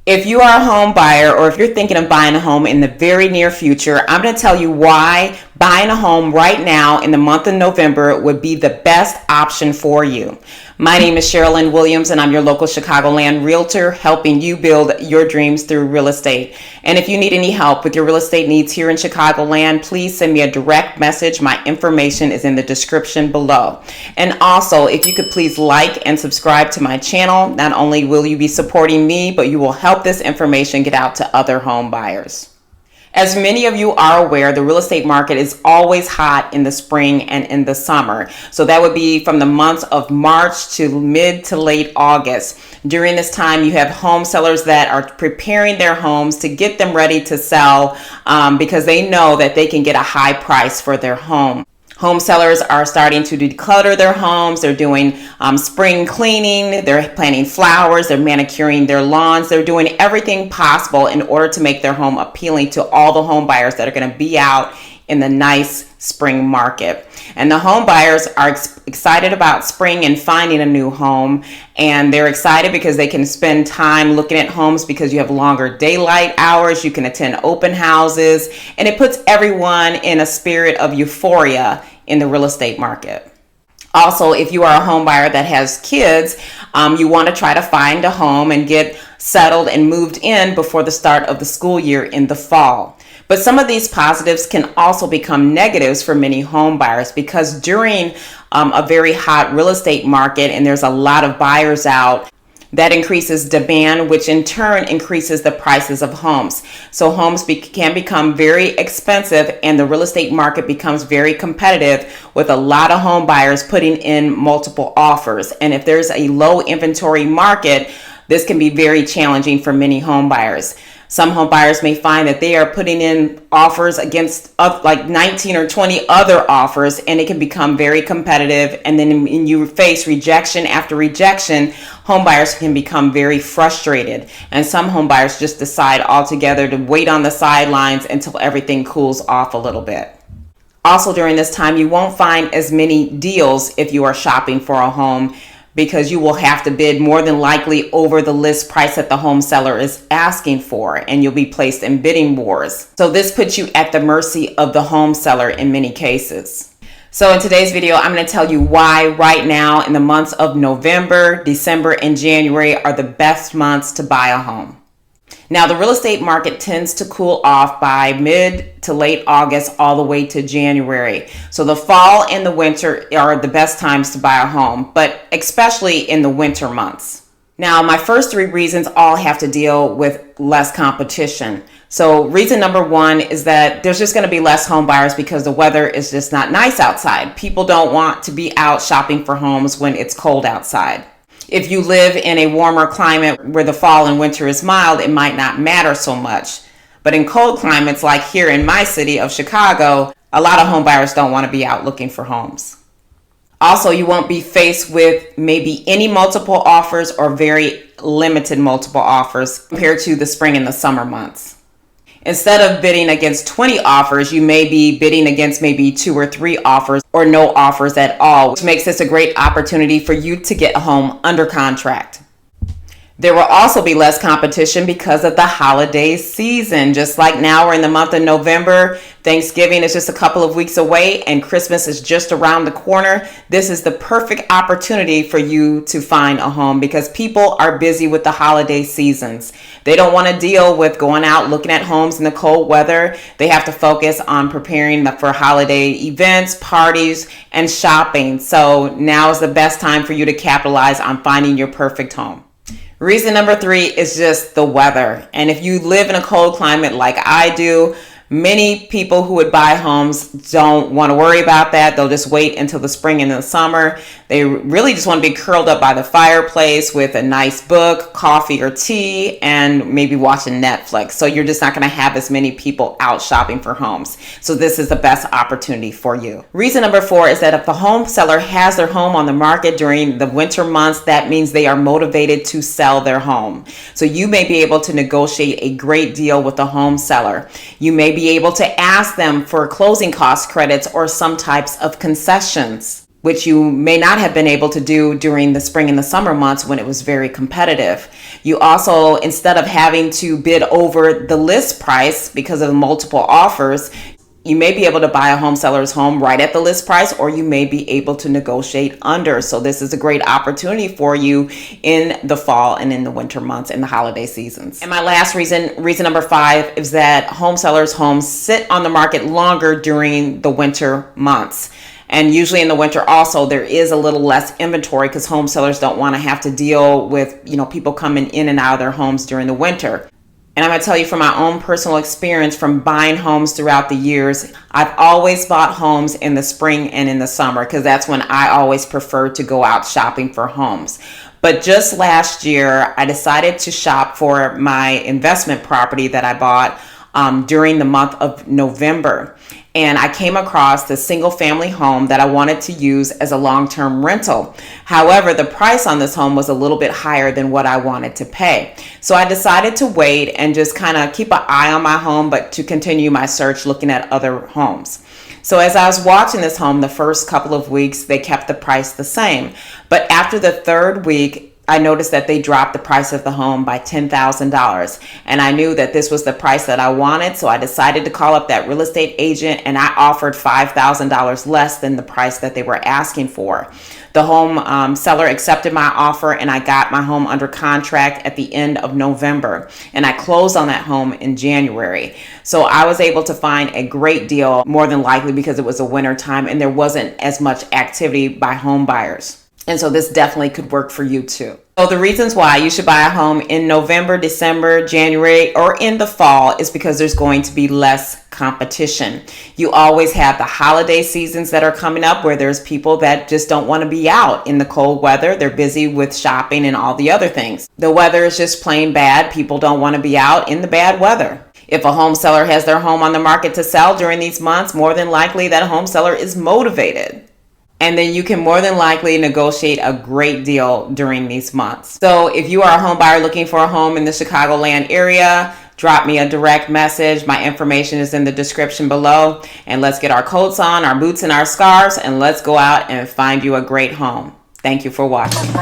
If you are a home buyer or if you're thinking of buying a home in the very near future, I'm going to tell you why buying a home right now in the month of November would be the best option for you. My name is Cher Williams, and I'm your local Chicagoland realtor, helping you build your dreams through real estate. And if you need any help with your real estate needs here in Chicagoland, please send me a direct message. My information is in the description below. And also, if you could please like and subscribe to my channel, not only will you be supporting me, but you will help this information get out to other home buyers. As many of you are aware, the real estate market is always hot in the spring and in the summer. So that would be from the months of March to mid to late August. During this time, you have home sellers that are preparing their homes to get them ready to sell because they know that they can get a high price for their home. Home sellers are starting to declutter their homes. They're doing spring cleaning. They're planting flowers. They're manicuring their lawns. They're doing everything possible in order to make their home appealing to all the home buyers that are going to be out in the nice spring market. And the home buyers are excited about spring and finding a new home. And they're excited because they can spend time looking at homes because you have longer daylight hours. You can attend open houses, and it puts everyone in a spirit of euphoria in the real estate market. Also, if you are a home buyer that has kids, you want to try to find a home and get settled and moved in before the start of the school year in the fall. But some of these positives can also become negatives for many home buyers because during a very hot real estate market and there's a lot of buyers out, that increases demand, which in turn increases the prices of homes. So homes can become very expensive and the real estate market becomes very competitive with a lot of home buyers putting in multiple offers. And if there's a low inventory market, this can be very challenging for many home buyers. Some home buyers may find that they are putting in offers against like 19 or 20 other offers, and it can become very competitive. And then when you face rejection after rejection, home buyers can become very frustrated. And some home buyers just decide altogether to wait on the sidelines until everything cools off a little bit. Also, during this time, you won't find as many deals if you are shopping for a home, because you will have to bid more than likely over the list price that the home seller is asking for, and you'll be placed in bidding wars. So this puts you at the mercy of the home seller in many cases. So in today's video, I'm going to tell you why right now in the months of November, December, and January are the best months to buy a home. Now, the real estate market tends to cool off by mid to late August all the way to January. So the fall and the winter are the best times to buy a home, but especially in the winter months. Now, my first three reasons all have to deal with less competition. So reason number one is that there's just going to be less home buyers because the weather is just not nice outside. People don't want to be out shopping for homes when it's cold outside. If you live in a warmer climate where the fall and winter is mild, it might not matter so much. But in cold climates like here in my city of Chicago, a lot of home buyers don't want to be out looking for homes. Also, you won't be faced with maybe any multiple offers or very limited multiple offers compared to the spring and the summer months. Instead of bidding against 20 offers, you may be bidding against maybe 2 or 3 offers or no offers at all, which makes this a great opportunity for you to get a home under contract. There will also be less competition because of the holiday season. Just like now we're in the month of November, Thanksgiving is just a couple of weeks away and Christmas is just around the corner. This is the perfect opportunity for you to find a home because people are busy with the holiday seasons. They don't want to deal with going out looking at homes in the cold weather. They have to focus on preparing for holiday events, parties, and shopping. So now is the best time for you to capitalize on finding your perfect home. Reason number 3 is just the weather. And if you live in a cold climate like I do, many people who would buy homes don't want to worry about that. They'll just wait until the spring and the summer. They really just want to be curled up by the fireplace with a nice book, coffee or tea, and maybe watching Netflix. So you're just not going to have as many people out shopping for homes. So this is the best opportunity for you. Reason number 4 is that if a home seller has their home on the market during the winter months, that means they are motivated to sell their home. So you may be able to negotiate a great deal with the home seller. You may be able to ask them for closing cost credits or some types of concessions. which you may not have been able to do during the spring and the summer months when it was very competitive. You also, instead of having to bid over the list price because of multiple offers, you may be able to buy a home seller's home right at the list price, or you may be able to negotiate under. So this is a great opportunity for you in the fall and in the winter months and the holiday seasons. And my last reason number 5, is that home sellers' homes sit on the market longer during the winter months. And usually in the winter also, there is a little less inventory because home sellers don't want to have to deal with, people coming in and out of their homes during the winter. And I'm going to tell you from my own personal experience from buying homes throughout the years, I've always bought homes in the spring and in the summer because that's when I always prefer to go out shopping for homes. But just last year, I decided to shop for my investment property that I bought during the month of November. And I came across the single family home that I wanted to use as a long-term rental. However, the price on this home was a little bit higher than what I wanted to pay. So I decided to wait and just kind of keep an eye on my home, but to continue my search looking at other homes. So as I was watching this home the first couple of weeks, they kept the price the same. But after the third week, I noticed that they dropped the price of the home by $10,000. And I knew that this was the price that I wanted. So I decided to call up that real estate agent and I offered $5,000 less than the price that they were asking for. The home seller accepted my offer and I got my home under contract at the end of November. And I closed on that home in January. So I was able to find a great deal, more than likely because it was a winter time and there wasn't as much activity by home buyers. And so this definitely could work for you too. So the reasons why you should buy a home in November, December, January, or in the fall is because there's going to be less competition. You always have the holiday seasons that are coming up where there's people that just don't want to be out in the cold weather. They're busy with shopping and all the other things. The weather is just plain bad. People don't want to be out in the bad weather. If a home seller has their home on the market to sell during these months, more than likely that home seller is motivated. And then you can more than likely negotiate a great deal during these months. So if you are a home buyer looking for a home in the Chicagoland area, drop me a direct message. My information is in the description below. And let's get our coats on, our boots and our scarves, and let's go out and find you a great home. Thank you for watching.